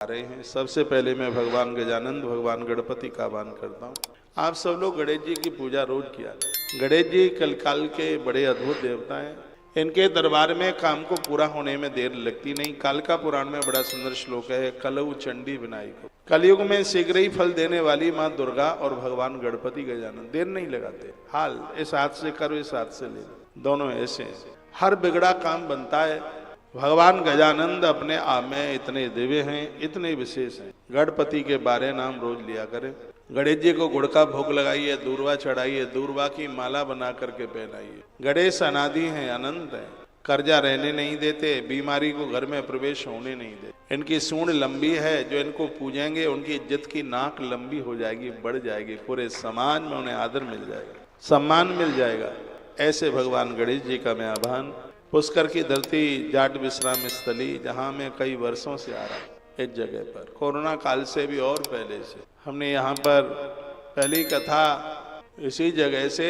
आ रहे हैं। सबसे पहले मैं भगवान गजानंद भगवान गणपति का आह्वान करता हूँ। आप सब लोग गणेश जी की पूजा रोज किया करें। गणेश जी कलकाल के बड़े अद्भुत देवता हैं। इनके दरबार में काम को पूरा होने में देर लगती नहीं। कालिका पुराण में बड़ा सुंदर श्लोक है, कलऊ चंडी विनायक। कलयुग में शीघ्र ही फल देने वाली माँ दुर्गा और भगवान गणपति गजानन देर नहीं लगाते। हाल इस हाथ से करो, इस हाथ से ले लो, दोनों ऐसे हैं। हर बिगड़ा काम बनता है। भगवान गजानंद अपने आप में इतने दिव्य हैं, इतने विशेष हैं। गणपति के 12 नाम रोज लिया करें। गणेश जी को गुड़ का भोग लगाइए, दूर्वा चढ़ाइए, दूर्वा की माला बना करके पहनाइए। गणेश अनादि हैं, अनंत हैं, कर्जा रहने नहीं देते, बीमारी को घर में प्रवेश होने नहीं देते। इनकी सूंड लंबी है, जो इनको पूजेंगे उनकी इज्जत की नाक लंबी हो जाएगी, बढ़ जाएगी, पूरे समाज में उन्हें आदर मिल जाएगा, सम्मान मिल जाएगा। ऐसे भगवान गणेश जी का मैं आह्वान। पुष्कर की धरती जाट विश्राम स्थली, जहाँ मैं कई वर्षों से आ रहा हूँ, इस जगह पर कोरोना काल से भी और पहले से हमने यहाँ पर पहली कथा इसी जगह से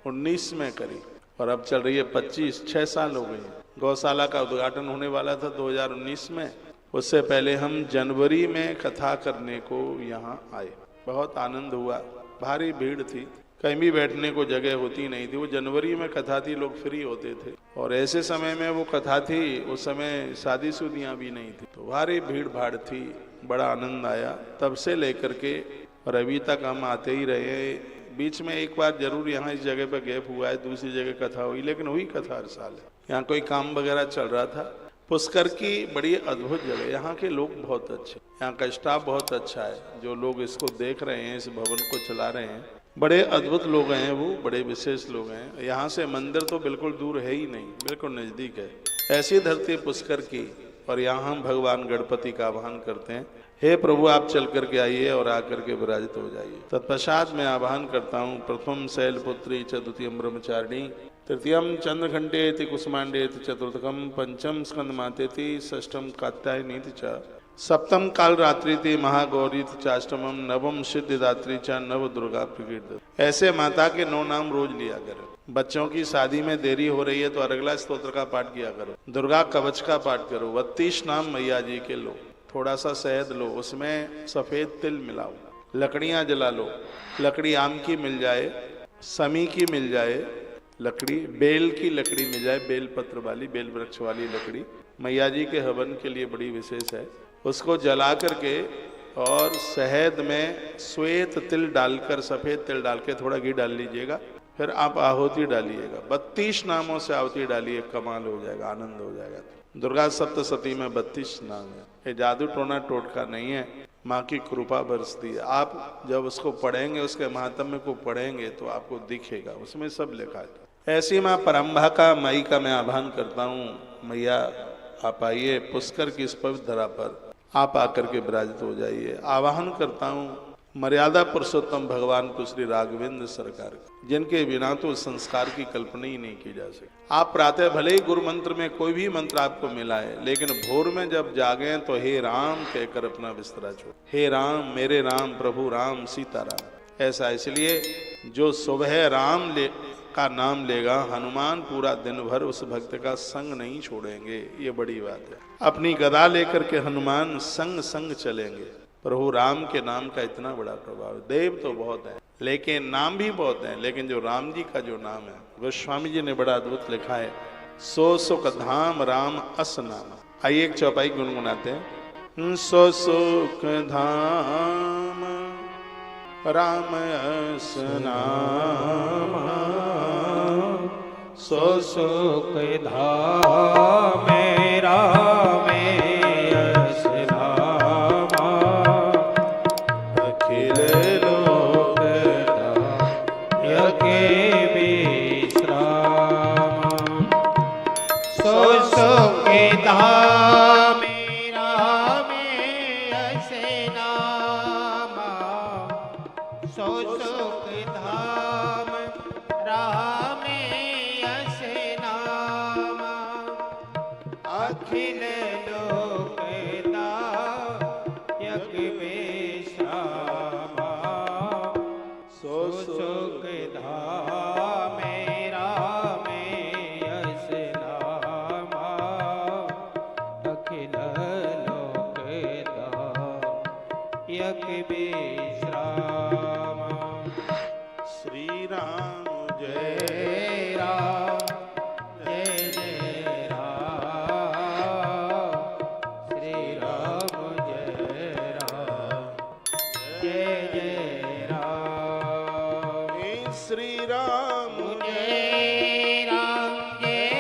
19 में करी और अब चल रही है 25, 6 साल हो गए। गौशाला का उद्घाटन होने वाला था 2019 में। उससे पहले हम जनवरी में कथा करने को यहाँ आए। बहुत आनंद हुआ। भारी भीड़ थी, कहीं भी बैठने को जगह होती नहीं थी। वो जनवरी में कथा थी, लोग फ्री होते थे और ऐसे समय में वो कथा थी। उस समय शादीशुदियाँ भी नहीं थी, तो भारी भीड़ भाड़ थी। बड़ा आनंद आया। तब से लेकर के और अभी तक हम आते ही रहे। बीच में एक बार जरूर यहाँ इस जगह पर गैप हुआ है, दूसरी जगह कथा हुई, लेकिन हुई कथा हर साल। यहाँ कोई काम वगैरह चल रहा था। पुष्कर की बड़ी अद्भुत जगह, यहाँ के लोग बहुत अच्छे, यहाँ का स्टाफ बहुत अच्छा है। जो लोग इसको देख रहे हैं, इस भवन को चला रहे हैं, बड़े अद्भुत लोग हैं, वो बड़े विशेष लोग हैं। यहाँ से मंदिर तो बिल्कुल दूर है ही नहीं, बिल्कुल नजदीक है। ऐसी धरती पुष्कर की, और यहाँ हम भगवान गणपति का आह्वान करते हैं। हे प्रभु, आप चल करके आइए और आकर के विराजित हो जाइए। तत्पश्चात मैं आह्वान करता हूँ। प्रथम शैलपुत्री च, द्वितीयम ब्रह्मचारिणी, तृतीयम चंद्रघंटेति कुसुमांडेति, चतुर्थकम पंचम स्कंदमातेति, षष्ठम कात्यायनीति च, सप्तम काल रात्रि थी महागौरी चाष्टमम, नवम सिद्धिदात्री चा, नव दुर्गा प्रकीर्त। ऐसे माता के 9 नाम रोज लिया करो। बच्चों की शादी में देरी हो रही है तो अर्गला स्तोत्र का पाठ किया करो, दुर्गा कवच का पाठ करो। 32 नाम मैया जी के लो। थोड़ा सा शहद लो, उसमें सफेद तिल मिलाओ, लकड़ियां जला लो। लकड़ी आम की मिल जाए, समी की मिल जाए, लकड़ी बेल की लकड़ी मिल जाए, बेल पत्र वाली, बेल वृक्ष वाली लकड़ी मैया जी के हवन के लिए बड़ी विशेष है। उसको जला करके और शहद में श्वेत तिल डालकर, सफेद तिल डाल के थोड़ा घी डाल लीजिएगा। फिर आप आहुति डालिएगा। 32 नामों से आहुति डालिए, कमाल हो जाएगा, आनंद हो जाएगा। दुर्गा सप्तशती में 32 नाम है। ये जादू टोना टोटका नहीं है, माँ की कृपा बरसती है। आप जब उसको पढ़ेंगे, उसके महात्म्य को पढ़ेंगे तो आपको दिखेगा, उसमें सब लिखा है। ऐसी माँ परम्भा का, माई का मैं आह्वान करता हूँ। मैया आप आइए, पुष्कर की इस पवित्र धरा पर आप आकर के विराजित हो जाइए। आवाहन करता हूँ मर्यादा पुरुषोत्तम भगवान को, श्री राघवेंद्र सरकार, जिनके बिना तो संस्कार की कल्पना ही नहीं की जा सकती। आप प्रातः भले ही गुरु मंत्र में कोई भी मंत्र आपको मिला है, लेकिन भोर में जब जागे तो हे राम कहकर अपना बिस्तरा छोड़, हे राम, मेरे राम, प्रभु राम, सीताराम। ऐसा इसलिए जो सुबह राम का नाम लेगा, हनुमान पूरा दिन भर उस भक्त का संग नहीं छोड़ेंगे। ये बड़ी बात है। अपनी गदा लेकर के हनुमान संग संग चलेंगे। प्रभु राम के नाम का इतना बड़ा प्रभाव। देव तो बहुत है, लेकिन नाम भी बहुत है, लेकिन जो राम जी का जो नाम है, गोस्वामी जी ने बड़ा अद्भुत लिखा है, सो सुख धाम राम अस नाम। आइए एक चौपाई गुनगुनाते हैं। सो सुख धाम राम अस नाम, सो सुख धाम राम अस नामा, अखिल लोक यके विश्राम। सो सुख धाम राम अस नामा, सो सुख धाम राम अस नामा, अखिल लोक दायक विश्रामा। सो सुख धाम राम अस नामा, अखिल लोक दायक यक विश्राम। श्री राम जय जय राम जय जय राम। श्री राम जय राम जय जय राम। हे श्री राम जय राम जय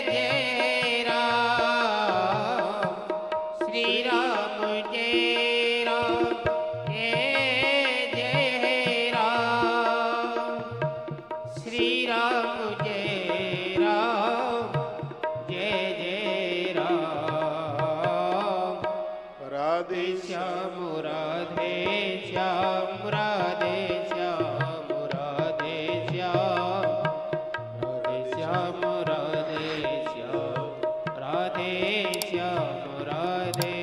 जय राम। श्री राम जय राम जय जय राम। श्री राम जय राम जय जय राम। राधे श्याम राधे श्याम राधे श्याम राधे श्याम राधे श्याम राधे श्याम राधे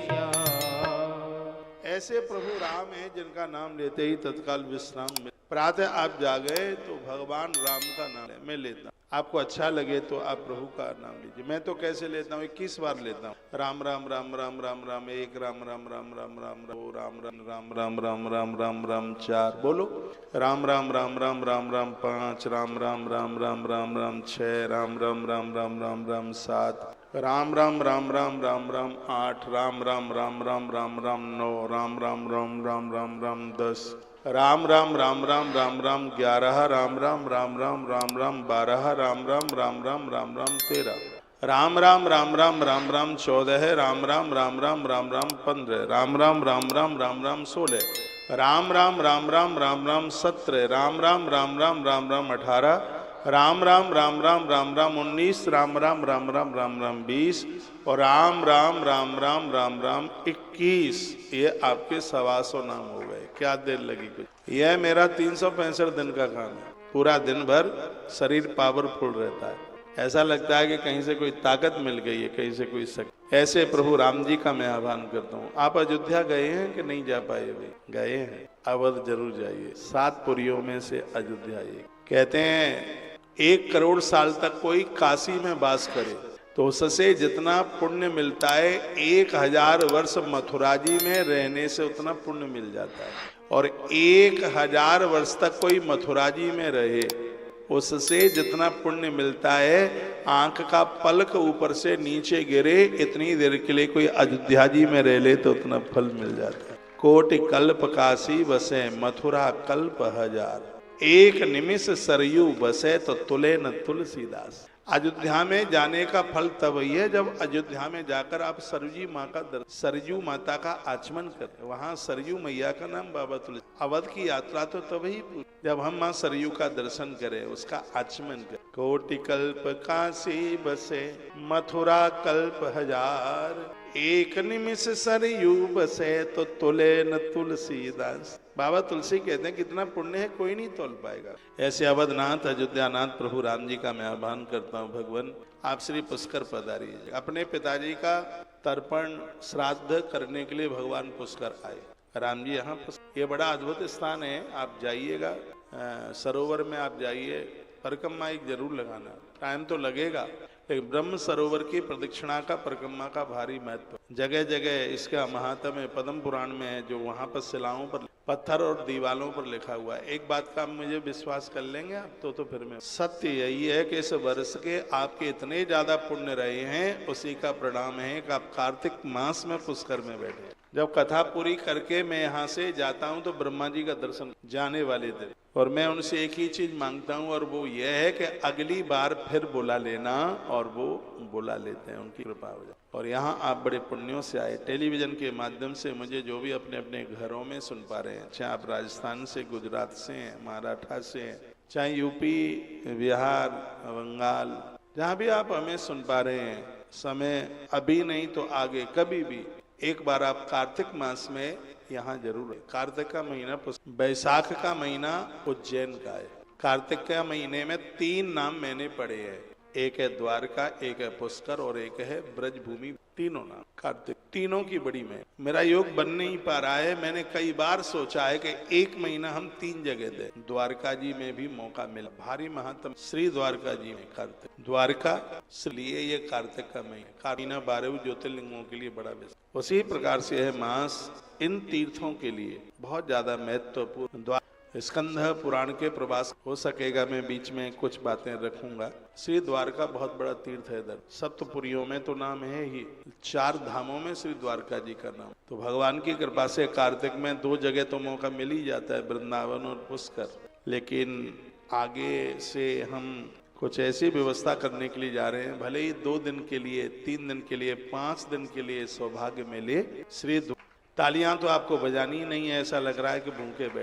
श्याम। ऐसे प्रभु राम हैं जिनका नाम लेते ही तत्काल विश्राम मिले। प्रातः आप जागे तो भगवान राम का नाम मैं लेता हूँ। आपको अच्छा लगे तो आप प्रभु का नाम लीजिए। मैं तो कैसे लेता हूँ, 21 बार लेता हूँ। राम राम राम राम राम राम एक, राम राम राम राम राम राम राम राम राम राम राम राम राम राम 4 बोलो। राम राम राम राम राम राम 5, राम राम राम राम राम राम 6, राम राम राम राम राम राम 7, राम राम राम राम राम राम 8, राम राम राम राम राम राम 9, राम राम राम राम राम राम 10, राम राम राम राम राम राम 11, राम राम राम राम राम राम 12, राम राम राम राम राम राम 13, राम राम राम राम राम राम 14, राम राम राम राम राम राम 15, राम राम राम राम राम राम 16, राम राम राम राम राम राम 17, राम राम राम राम राम राम 18, राम राम राम राम राम राम 19, राम राम राम राम राम राम 20 और राम राम राम राम राम राम 21। ये आपके 125 नाम हो गए। क्या देर लगी कुछ? यह मेरा 365 दिन का काम है। पूरा दिन भर शरीर पावरफुल रहता है। ऐसा लगता है कि कहीं से कोई ताकत मिल गई है, कहीं से कोई शक्ति। ऐसे प्रभु राम जी का मैं आह्वान करता हूँ। आप अयोध्या गए हैं कि नहीं जा पाए? अभी गए हैं, अवध जरूर जाइए। 7 पुरियों में से अयोध्या एक। कहते हैं 1 करोड़ साल तक कोई काशी में वास करे तो उससे जितना पुण्य मिलता है 1000 वर्ष मथुरा जी में रहने से उतना पुण्य मिल जाता है। और 1000 वर्ष तक कोई मथुरा जी में रहे उससे जितना पुण्य मिलता है, आंख का पलक ऊपर से नीचे गिरे इतनी देर के लिए कोई अयोध्या जी में रह ले तो उतना फल मिल जाता है। कोटि कल्प काशी बसे मथुरा कल्प 1000, एक निमिष सरयू बसे तो तुले न तुलसीदास। अयोध्या में जाने का फल तब ही है जब अयोध्या में जाकर आप सरयू माता का आचमन करें। वहाँ सरयू मैया का नाम बाबा तुलसी। अवध की यात्रा तो तभी जब हम माँ सरयू का दर्शन करें, उसका आचमन करें। कोटि कल्प काशी बसे मथुरा कल्प 1000, एक निमिष सरयू बसे तो तुले न तुलसीदास। बाबा तुलसी कहते हैं कितना पुण्य है कोई नहीं तोल पाएगा। ऐसे अवधनाथ अयोध्यानाथ प्रभु राम जी का मैं आह्वान करता हूँ। भगवान आप श्री पुष्कर पधारिए। अपने पिताजी का तर्पण श्राद्ध करने के लिए भगवान पुष्कर आए। राम जी यहाँ ये बड़ा अद्भुत स्थान है। आप जाइएगा, सरोवर में आप जाइए, परिक्रमा एक जरूर लगाना। टाइम तो लगेगा लेकिन ब्रह्म सरोवर की प्रदक्षिणा का परिक्रमा का भारी महत्व। जगह जगह इसका महात्म्य पद्म पुराण में है, जो वहां पर शिलाओं पर पत्थर और दीवालों पर लिखा हुआ है। एक बात का मुझे विश्वास कर लेंगे आप तो फिर मैं सत्य यही है कि इस वर्ष के आपके इतने ज्यादा पुण्य रहे हैं, उसी का प्रणाम है कि आप कार्तिक मास में पुष्कर में बैठे। जब कथा पूरी करके मैं यहाँ से जाता हूँ तो ब्रह्मा जी का दर्शन जाने वाले थे, और मैं उनसे एक ही चीज मांगता हूँ और वो ये है कि अगली बार फिर बुला लेना, और वो बुला लेते हैं, उनकी कृपा हो जाए। और यहाँ आप बड़े पुण्यों से आए। टेलीविजन के माध्यम से मुझे जो भी अपने अपने घरों में सुन पा रहे हैं, चाहे आप राजस्थान से, गुजरात से हैं, महाराष्ट्र से हैं, चाहे यूपी, बिहार, बंगाल, जहाँ भी आप हमें सुन पा रहे हैं, समय अभी नहीं तो आगे कभी भी एक बार आप कार्तिक मास में यहाँ जरूर है। कार्तिक का महीना, बैसाख का महीना उज्जैन का है। कार्तिक के महीने में 3 नाम मैंने पढ़े हैं, एक है द्वारका, एक है पुष्कर और एक है ब्रजभूमि। तीनों नाम कार्तिक, तीनों की बड़ी में मेरा योग बन नहीं पा रहा है। मैंने कई बार सोचा है कि एक महीना हम 3 जगह दे। द्वारका जी में भी मौका मिला, भारी महात्म श्री द्वारका जी में कार्तिक द्वारका, इसलिए ये कार्तिक का महीना 12 ज्योतिर्लिंगों के लिए बड़ा व्यस्त। उसी प्रकार से है मास, इन तीर्थों के लिए बहुत ज्यादा महत्वपूर्ण स्कंध पुराण के प्रवास हो सकेगा मैं बीच में कुछ बातें रखूंगा। श्री द्वारका बहुत बड़ा तीर्थ है इधर, सप्तपुरियों में तो नाम है ही, 4 धामों में श्री द्वारका जी का नाम। तो भगवान की कृपा से कार्तिक में 2 जगह तो मौका मिल ही जाता है, वृंदावन और पुष्कर। लेकिन आगे से हम कुछ ऐसी व्यवस्था करने के लिए जा रहे हैं, भले ही 2 दिन के लिए, 3 दिन के लिए, 5 दिन के लिए सौभाग्य मिले। तालियां तो आपको बजानी ही नहीं है, ऐसा लग रहा है कि भूखे बैठे।